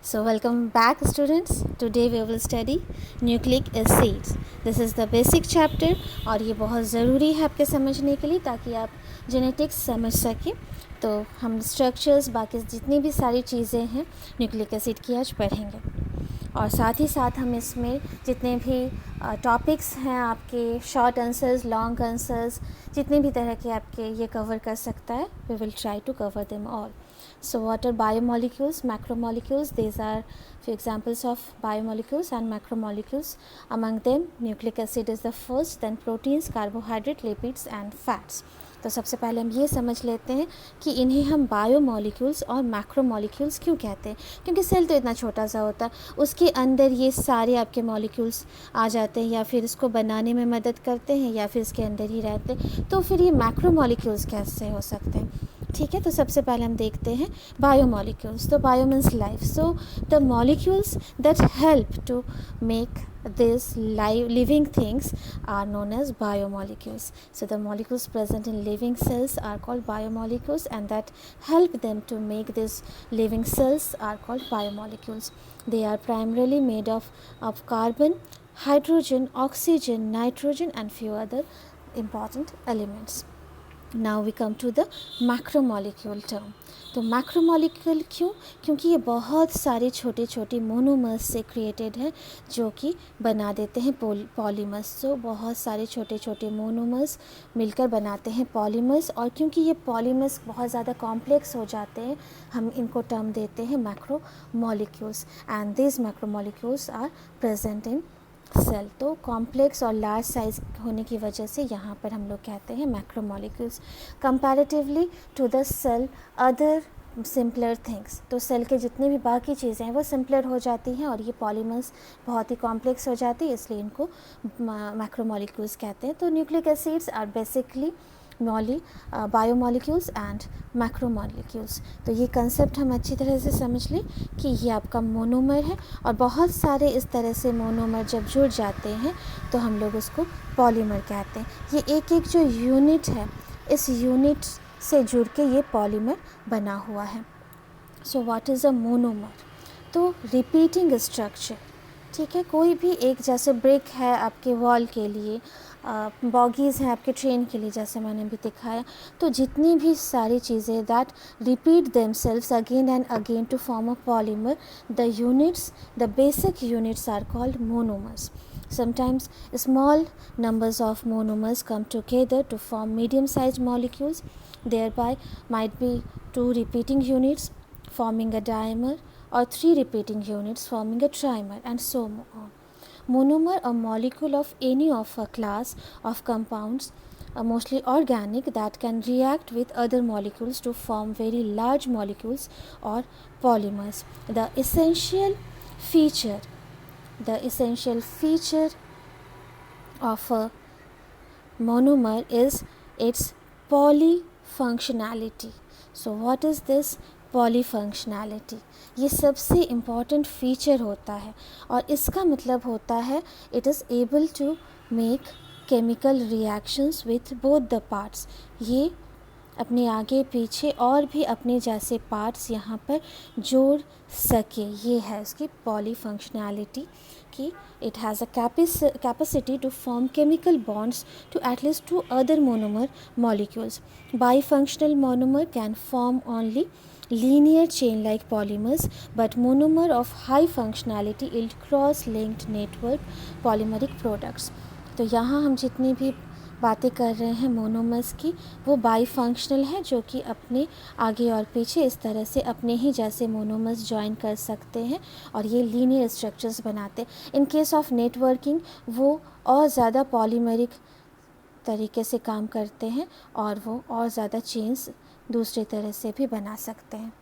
So welcome back students. Today we will study nucleic acids. This is the basic chapter और ये बहुत ज़रूरी है आपके समझने के लिए ताकि आप जेनेटिक्स समझ सकें. तो हम स्ट्रक्चर्स बाकी जितनी भी सारी चीज़ें हैं न्यूक्लिक एसिड की आज पढ़ेंगे और साथ ही साथ हम इसमें जितने भी टॉपिक्स हैं आपके शॉर्ट आंसर्स, लॉन्ग आंसर्स, जितने भी तरह के आपके ये कवर कर सकता है, we will try to cover them all. So what are biomolecules, macromolecules? These are few examples of biomolecules and macromolecules. Among them, nucleic acid is the first, then proteins, carbohydrate, lipids and fats. तो सबसे पहले हम ये समझ लेते हैं कि इन्हें हम बायोमोलिक्यूल्स और मैक्रोमोलिक्यूल्स क्यों कहते हैं. क्योंकि सेल तो इतना छोटा सा होता है, उसके अंदर ये सारे आपके मॉलिक्यूल्स आ जाते हैं या फिर इसको बनाने में मदद करते हैं या फिर इसके अंदर ही रहते हैं. तो फिर ये मैक्रोमोलिक्यूल्स कैसे हो सकते हैं. ठीक है, तो सबसे पहले हम देखते हैं बायोमोलिक्यूल्स. तो bio means life. So the molecules that help to make these living things are known as biomolecules. So the molecules present in living cells are called biomolecules, and that help them to make these living cells are called biomolecules. They are primarily made of carbon, hydrogen, oxygen, nitrogen and few other important elements. Now we come to the macromolecule term. तो macromolecule क्यों? क्योंकि ये बहुत सारे छोटे छोटे monomers से created है जो कि बना देते हैं पॉलीमर्स. सो बहुत सारे छोटे छोटे मोनोमर्स मिलकर बनाते हैं पॉलीमर्स, और क्योंकि ये पॉलीमर्स बहुत ज़्यादा कॉम्प्लेक्स हो जाते हैं हम इनको टर्म देते हैं macromolecules. And this macromolecules are present in cell. तो कॉम्प्लेक्स और लार्ज साइज होने की वजह से यहाँ पर हम लोग कहते हैं macromolecules. Comparatively to the cell other simpler things. तो सेल के जितनी भी बाकी चीज़ें हैं वो सिंपलर हो जाती हैं और ये पॉलीमर्स बहुत ही कॉम्प्लेक्स हो जाती है, इसलिए इनको मैक्रोमोलिक्यूल्स कहते हैं. तो nucleic acids are basically biomolecules and macromolecules. तो ये कंसेप्ट हम अच्छी तरह से समझ लें कि ये आपका मोनोमर है और बहुत सारे इस तरह से मोनोमर जब जुड़ जाते हैं तो हम लोग उसको पॉलीमर कहते हैं. ये एक एक जो यूनिट है इस यूनिट से जुड़ के ये पॉलीमर बना हुआ है. So what is a monomer? तो रिपीटिंग स्ट्रक्चर. ठीक है, कोई भी एक, जैसे ब्रिक है आपके वॉल के लिए, बॉगीज़ हैं आपके ट्रेन के लिए, जैसे मैंने भी दिखाया. तो जितनी भी सारी चीज़ें that repeat themselves again and again to form a polymer, the units, the basic units are called monomers. Sometimes small numbers of monomers come together to form medium-sized molecules. Thereby might be 2 repeating units forming a dimer or 3 repeating units forming a trimer and so on. Monomer, a molecule of any of a class of compounds, mostly organic, that can react with other molecules to form very large molecules or polymers. The essential feature of a monomer is its polyfunctionality. So what is this पॉलीफंक्शनैलिटी? ये सबसे important feature होता है और इसका मतलब होता है it is able to make chemical reactions with both the parts. ये अपने आगे पीछे और भी अपने जैसे पार्ट्स यहाँ पर जोड़ सके. ये है इसकी पॉलीफंक्शनैलिटी कि it has a capacity to form chemical bonds to at least 2 other monomer molecules. Bifunctional monomer can form only linear chain like polymers, but monomer of high functionality yield cross-linked network polymeric products. तो यहाँ हम जितनी भी बातें कर रहे हैं monomers की वो बाईफंक्शनल है, जो कि अपने आगे और पीछे इस तरह से अपने ही जैसे मोनोमर्स ज्वाइन कर सकते हैं और ये लीनियर स्ट्रक्चर्स बनाते हैं. इन केस ऑफ नेटवर्किंग वो और ज़्यादा पॉलीमेरिक तरीके से काम करते हैं और वो और ज़्यादा चेन्स दूसरे तरह से भी बना सकते हैं.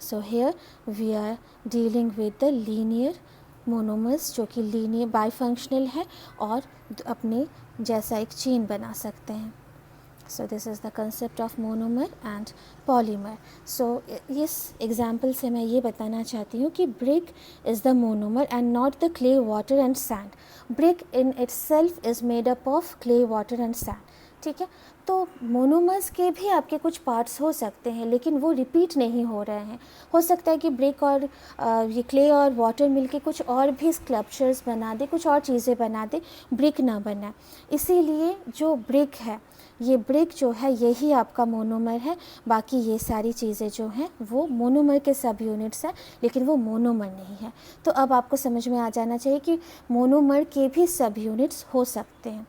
So here we are dealing with the linear monomers जो कि लीनियर बाईफंक्शनल है और अपने जैसा एक चेन बना सकते हैं. So this is the concept of monomer and polymer. So इस एग्जाम्पल से मैं ये बताना चाहती हूँ कि brick is the monomer and not the clay, water and sand. Brick in itself is made up of clay, water and sand. ठीक है, तो मोनोमर्स के भी आपके कुछ पार्ट्स हो सकते हैं, लेकिन वो रिपीट नहीं हो रहे हैं। हो सकता है कि ब्रिक और ये क्ले और वाटर मिलके कुछ और भी स्कल्पचर्स बना दे, कुछ और चीज़ें बना दे, ब्रिक ना बना। इसीलिए जो ब्रिक है, ये ब्रिक जो है यही आपका मोनोमर है। बाकी ये सारी चीज़ें जो हैं वो मोनोमर के सब यूनिट्स हैं, लेकिन वो मोनोमर नहीं है। तो अब आपको समझ में आ जाना चाहिए कि मोनोमर के भी सब यूनिट्स हो सकते हैं।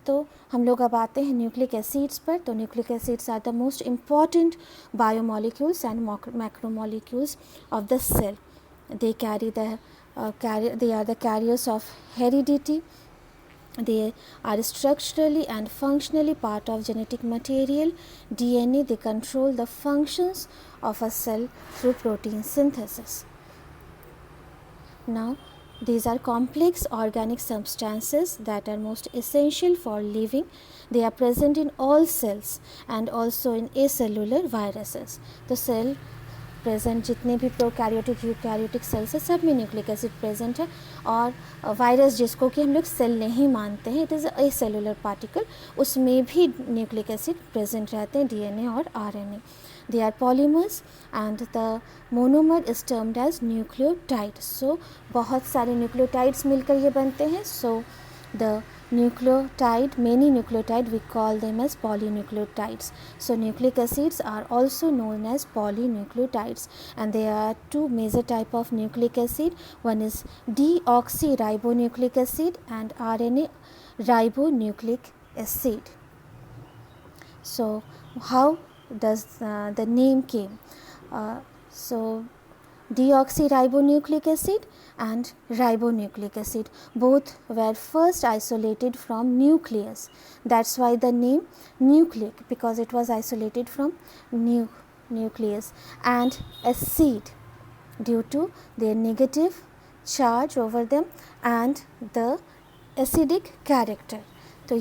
तो हम लोग अब आते हैं न्यूक्लिक एसिड्स पर। तो nucleic acids are the most important biomolecules and macromolecules of the cell. They carry they are the carriers of heredity. They are structurally and functionally part of genetic material, DNA. They control the functions of a cell through protein synthesis. Now, these are complex organic substances that are most essential for living. They are present in all cells and also in acellular viruses. The cell present जितने भी prokaryotic eukaryotic cells है सब में nucleic acid present है। और virus जिसको कि हम लोग सेल नहीं मानते हैं, it is a cellular particle, उसमें भी न्यूक्लिक एसिड प्रेजेंट रहते हैं, डीएनए और RNA. They are polymers and the monomer is termed as nucleotide. So बहुत सारे न्यूक्लियोटाइड्स मिलकर ये बनते हैं. So the nucleotide, many nucleotide, we call them as polynucleotides. So nucleic acids are also known as polynucleotides, and there are two major type of nucleic acid. One is deoxyribonucleic acid and RNA ribonucleic acid. So how does the name came? So deoxyribonucleic acid and ribonucleic acid both were first isolated from nucleus. That's why the name nucleic, because it was isolated from nucleus, and acid due to their negative charge over them and the acidic character. तो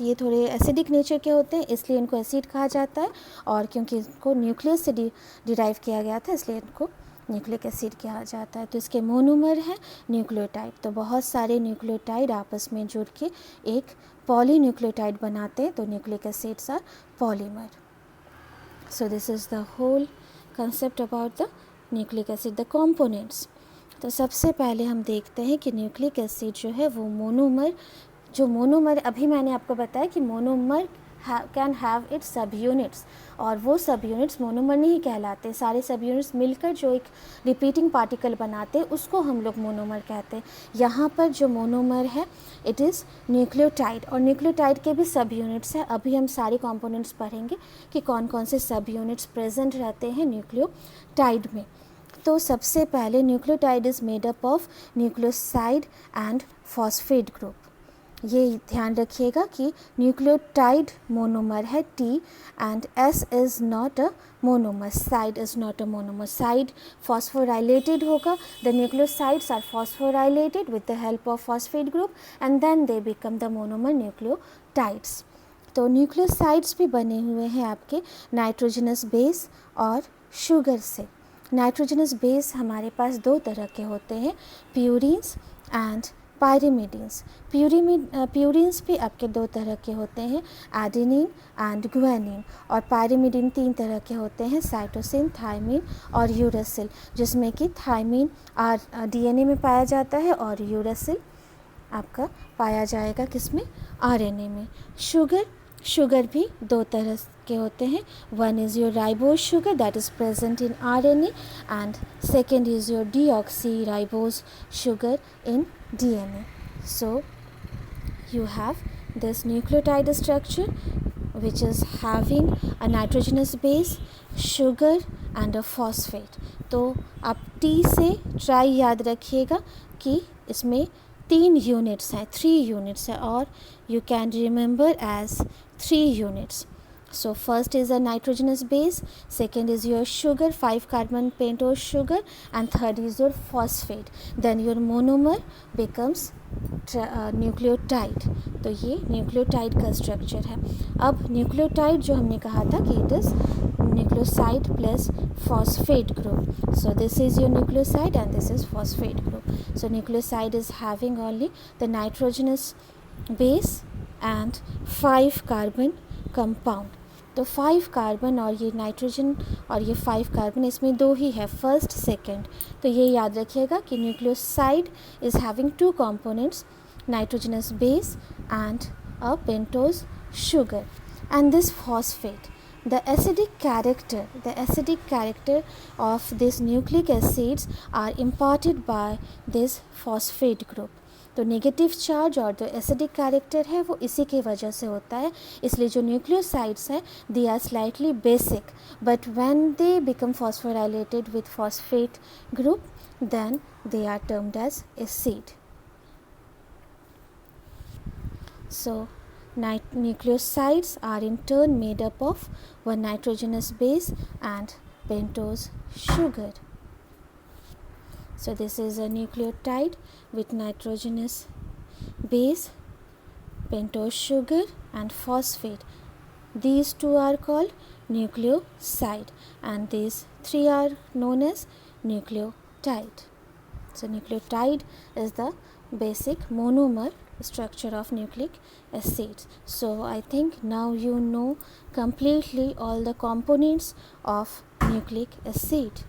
ये थोड़े acidic nature के होते हैं, इसलिए इनको acid कहा जाता है, और क्योंकि इनको न्यूक्लियस से डिराइव किया गया था इसलिए इनको न्यूक्लिक एसिड कहा जाता है. तो इसके मोनोमर है न्यूक्लियोटाइड. तो बहुत सारे न्यूक्लियोटाइड आपस में जुड़ के एक पॉलीन्यूक्लियोटाइड बनाते हैं, तो nucleic acids are polymer. So this is the whole concept about the nucleic acid. The components. तो सबसे पहले हम देखते हैं कि न्यूक्लिक एसिड जो है वो मोनोमर, जो मोनोमर अभी मैंने आपको बताया कि मोनोमर कैन हैव इट्स सब यूनिट्स, और वो सब यूनिट्स मोनोमर नहीं कहलाते. सारे सब यूनिट्स मिलकर जो एक रिपीटिंग पार्टिकल बनाते हैं उसको हम लोग मोनोमर कहते हैं. यहाँ पर जो मोनोमर है इट इज़ न्यूक्लियोटाइड, और न्यूक्लियोटाइड के भी सब यूनिट्स हैं. अभी हम सारे कंपोनेंट्स पढ़ेंगे कि कौन कौन से सब यूनिट्स प्रेजेंट रहते हैं न्यूक्लियोटाइड में. तो सबसे पहले nucleotide is made up of nucleoside and phosphate group. ये ध्यान रखिएगा कि न्यूक्लियोटाइड मोनोमर है T, and S is not a monomer, side is not a monomer. Side phosphorylated होगा. The nucleosides are phosphorylated with the help of phosphate group and then they become the monomer nucleotides. तो nucleosides भी बने हुए हैं आपके nitrogenous base और sugar से. Nitrogenous base हमारे पास दो तरह के होते हैं, प्यूरिन्स एंड पायरिमिडीन्स. प्यूरिन्स भी आपके दो तरह के होते हैं, एडेनिन एंड ग्वानिन. और पायरिमिडीन तीन तरह के होते हैं, साइटोसिन, थायमिन और यूरेसिल, जिसमें कि थायमिन डीएनए में पाया जाता है और यूरेसिल आपका पाया जाएगा किसमें, आरएनए में. शुगर भी दो तरह के होते हैं. One is your ribose sugar that is present in RNA, and second is your deoxy ribose sugar in DNA. So you have this nucleotide structure which is having a nitrogenous base, sugar and a phosphate. तो आप T से try याद रखिएगा कि इसमें 3 units हैं, 3 units हैं, और you can remember as 3 units. So first is a nitrogenous base, second is your sugar, 5 carbon pentose sugar, and third is your phosphate. Then your monomer becomes nucleotide. तो ये nucleotide का structure है. अब nucleotide जो हमने कहा था कि it is nucleoside plus phosphate group. So this is your nucleoside and this is phosphate group. So nucleoside is having only the nitrogenous base and 5 carbon compound. तो 5 कार्बन और ये नाइट्रोजन और ये 5 कार्बन, इसमें 2 ही है, फर्स्ट सेकंड। तो ये याद रखिएगा कि nucleoside is having 2 components, nitrogenous base and a pentose sugar. And this phosphate, the acidic character of these nucleic acids are imparted by this phosphate group. तो नेगेटिव चार्ज और जो एसिडिक कैरेक्टर है वो इसी की वजह से होता है, इसलिए जो न्यूक्लियोसाइड्स हैं they are slightly basic, but when they become phosphorylated with phosphate group then they are termed as acid. So nucleosides are in turn made up of one nitrogenous base and pentose sugar. So this is a nucleotide with nitrogenous base, pentose sugar and phosphate. These two are called nucleoside and these three are known as nucleotide. So nucleotide is the basic monomer structure of nucleic acids. So I think now you know completely all the components of nucleic acid.